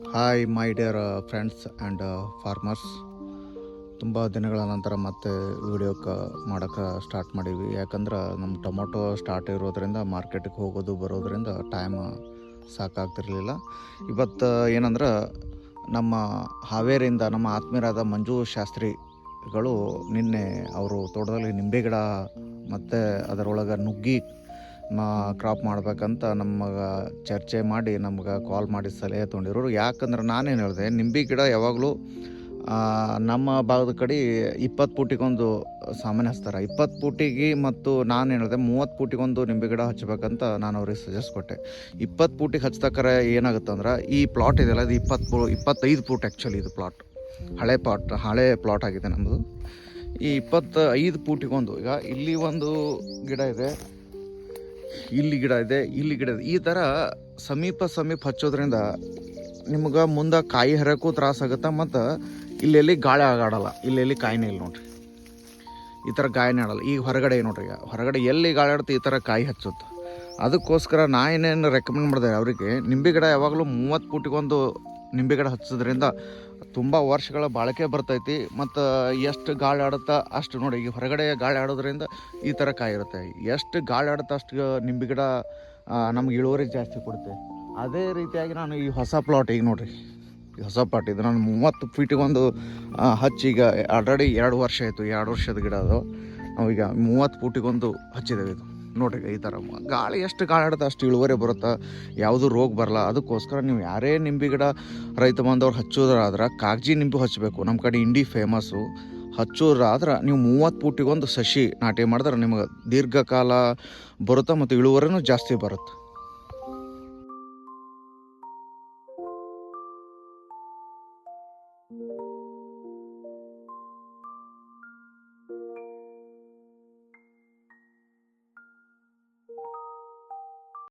Hi my dear friends and farmers. ತುಂಬ ದಿನಗಳ ನಂತರ ಮತ್ತೆ ವಿಡಿಯೋಕ್ಕೆ ಮಾಡೋಕ್ಕೆ ಸ್ಟಾರ್ಟ್ ಮಾಡೀವಿ. ಯಾಕಂದ್ರೆ ನಮ್ಮ ಟೊಮೊಟೊ ಸ್ಟಾರ್ಟ್ ಇರೋದ್ರಿಂದ ಮಾರ್ಕೆಟಿಗೆ ಹೋಗೋದು ಬರೋದ್ರಿಂದ ಟೈಮ್ ಸಾಕಾಗ್ತಿರ್ಲಿಲ್ಲ. ಇವತ್ತು ಏನಂದ್ರೆ ನಮ್ಮ ಹಾವೇರಿಯಿಂದ ನಮ್ಮ ಆತ್ಮೀಯರಾದ ಮಂಜು ಶಾಸ್ತ್ರಿಗಳು ನಿನ್ನೆ ಅವರು ತೋಟದಲ್ಲಿ ನಿಂಬೆ ಗಿಡ ಮತ್ತು ಅದರೊಳಗೆ ನುಗ್ಗಿ ಕ್ರಾಪ್ ಮಾಡ್ಬೇಕಂತ ನಮಗೆ ಚರ್ಚೆ ಮಾಡಿ ನಮ್ಗೆ ಕಾಲ್ ಮಾಡಿ ಸಲಹೆ ತೊಗೊಂಡಿರೋರು. ಯಾಕಂದ್ರೆ ನಾನೇನು ಹೇಳಿದೆ, ನಿಂಬೆ ಗಿಡ ಯಾವಾಗಲೂ ನಮ್ಮ ಭಾಗದ ಕಡೆ 20 ಫೂಟಿಗೊಂದು ಸಾಮಾನ್ಯ ಹಚ್ತಾರೆ. 20 ಫೂಟಿಗೆ ಮತ್ತು ನಾನು ಹೇಳಿದೆ 30 ಫೂಟಿಗೊಂದು ನಿಂಬೆ ಗಿಡ ಹಚ್ಬೇಕಂತ ನಾನು ಅವ್ರಿಗೆ ಸಜೆಸ್ಟ್ ಕೊಟ್ಟೆ. 20 ಫೂಟಿಗೆ ಹಚ್ತಕ್ರೆ ಏನಾಗುತ್ತೆ ಅಂದ್ರೆ, ಈ ಪ್ಲಾಟ್ ಇದೆಯಲ್ಲ ಇದು 25 ಫೂಟ್ ಆ್ಯಕ್ಚುಲಿ. ಇದು ಪ್ಲಾಟ್ ಹಳೆ ಪ್ಲಾಟ್ ಆಗಿದೆ ನಮ್ಮದು. ಈ 25 ಫೂಟಿಗೊಂದು, ಈಗ ಇಲ್ಲಿ ಒಂದು ಗಿಡ ಇದೆ, ಇಲ್ಲಿ ಗಿಡ ಇದೆ, ಇಲ್ಲಿ ಗಿಡ ಇದೆ, ಈ ಥರ ಸಮೀಪ ಹಚ್ಚೋದ್ರಿಂದ ನಿಮ್ಗೆ ಮುಂದೆ ಕಾಯಿ ಹರಕ್ಕೂ ತ್ರಾಸಾಗುತ್ತೆ. ಮತ್ತು ಇಲ್ಲೆಲ್ಲಿ ಗಾಳಿ ಆಗಾಡಲ್ಲ, ಇಲ್ಲೆಲ್ಲಿ ಕಾಯಿನೇ ಇಲ್ಲ ನೋಡ್ರಿ, ಈ ಥರ ಗಾಯನೇ ಆಡಲ್ಲ. ಈಗ ಹೊರಗಡೆ ನೋಡ್ರಿ, ಹೊರಗಡೆ ಎಲ್ಲಿ ಗಾಳಿ ಆಡುತ್ತೆ ಈ ಥರ ಕಾಯಿ ಹಚ್ಚುತ್ತೆ. ಅದಕ್ಕೋಸ್ಕರ ನಾ ಏನೇನು ರೆಕಮೆಂಡ್ ಮಾಡಿದೆ ಅವರಿಗೆ, ನಿಂಬೆ ಗಿಡ ಯಾವಾಗಲೂ 30 ಫೂಟಿಗೊಂದು ನಿಂಬೆ ಗಿಡ ಹಚ್ಚೋದ್ರಿಂದ ತುಂಬ ವರ್ಷಗಳ ಬಾಳಿಕೆ ಬರ್ತೈತಿ. ಮತ್ತು ಎಷ್ಟು ಗಾಳಿ ಆಡುತ್ತಾ ಅಷ್ಟು ನೋಡಿ, ಈಗ ಹೊರಗಡೆ ಗಾಳಿ ಆಡೋದ್ರಿಂದ ಈ ಥರ ಕಾಯಿ ಇರುತ್ತೆ. ಎಷ್ಟು ಗಾಳಿ ಆಡುತ್ತೆ ಅಷ್ಟು ನಿಂಬೆ ಗಿಡ ನಮ್ಗೆ ಇಳುವರಿ ಜಾಸ್ತಿ ಕೊಡುತ್ತೆ. ಅದೇ ರೀತಿಯಾಗಿ ನಾನು ಈ ಹೊಸ ಪ್ಲಾಟ್, ಈಗ ನೋಡಿರಿ ಈ ಹೊಸ ಪ್ಲಾಟ್ ಇದು ನಾನು 30 ಫೀಟಿಗೊಂದು ಹಚ್ಚಿ, ಈಗ ಆಲ್ರೆಡಿ 2 ವರ್ಷ ಆಯಿತು. 2 ವರ್ಷದ ಗಿಡ ಅದು. ನಾವೀಗ 30 ಫೂಟಿಗೊಂದು ಹಚ್ಚಿದ್ದೇವೆ. ಇದು ನೋಡ್ರಿ, ಈ ಥರ ಗಾಳಿ ಎಷ್ಟು ಗಾಳಿ ಆಡುತ್ತೆ ಅಷ್ಟು ಇಳುವರಿ ಬರುತ್ತೆ, ಯಾವುದೂ ರೋಗ ಬರಲ್ಲ. ಅದಕ್ಕೋಸ್ಕರ ನೀವು ಯಾರೇ ನಿಂಬೆ ಗಿಡ ರೈತ ಬಂದವ್ರು ಹಚ್ಚೋದ್ರಾದ್ರೆ ಕಾಗಜಿ ನಿಂಬೆ ಹಚ್ಚಬೇಕು. ನಮ್ಮ ಕಡೆ ಇಂಡಿ ಫೇಮಸ್ಸು. ಹಚ್ಚೋದ್ರಾದ್ರೆ ನೀವು 30 ಫೂಟಿಗೊಂದು ಸಸಿ ನಾಟಿ ಮಾಡಿದ್ರೆ ನಿಮಗೆ ದೀರ್ಘಕಾಲ ಬರುತ್ತೆ ಮತ್ತು ಇಳುವರಿನೂ ಜಾಸ್ತಿ ಬರುತ್ತೆ.